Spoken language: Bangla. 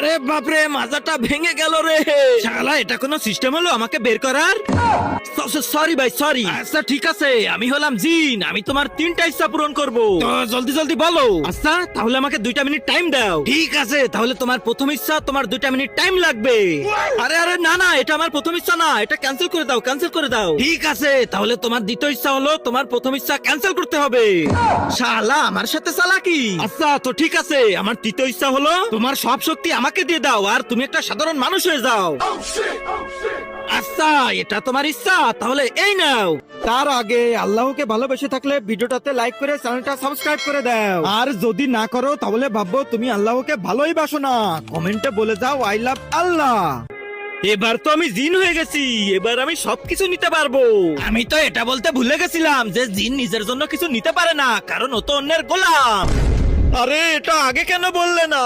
আরে বাপরে, মাজাটা ভেঙে গেল রে। শালা, এটা কোনো সিস্টেম হলো আমাকে বের করার? সরি ভাই, সরি। আচ্ছা ঠিক আছে, আমি হলাম জিন, আমি তোমার 3টা ইচ্ছা পূরণ করব। তো জলদি জলদি বলো। আচ্ছা তাহলে আমাকে 2টা মিনিট টাইম দাও। ঠিক আছে, তাহলে তোমার প্রথম ইচ্ছা, তোমার 2টা মিনিট টাইম লাগবে। আরে আরে না না, এটা আমার প্রথম ইচ্ছা না, এটা ক্যান্সেল করে দাও, ক্যান্সেল করে দাও। ঠিক আছে, তাহলে তোমার দ্বিতীয় ইচ্ছা হলো তোমার প্রথম ইচ্ছা ক্যান্সেল করতে হবে। শালা, আমার সাথে চালাকি। আচ্ছা তো ঠিক আছে, আমার তৃতীয় ইচ্ছা হলো তোমার সব শক্তি আমাকে দিয়ে দাও আর তুমি একটা সাধারণ মানুষ হয়ে যাও। আচ্ছা, এটা তোমার ইচ্ছা, তাহলে এই নাও। তার আগে আল্লাহকে ভালোবেসে থাকলে ভিডিওটাতে লাইক করে চ্যানেলটা সাবস্ক্রাইব করে দাও, আর যদি না করো তাহলে ভাববো তুমি আল্লাহকে ভালোই বাসো না। কমেন্টে বলে যাও আই লাভ আল্লাহ। এবার তো আমি জিন হয়ে গেছি, এবার আমি সবকিছু নিতে পারবো। আমি তো এটা বলতে ভুলে গেছিলাম যে জিন নিজের জন্য কিছু নিতে পারে না, কারণ ও তো অন্যের গোলাম। আরে এটা আগে কেন বললে না?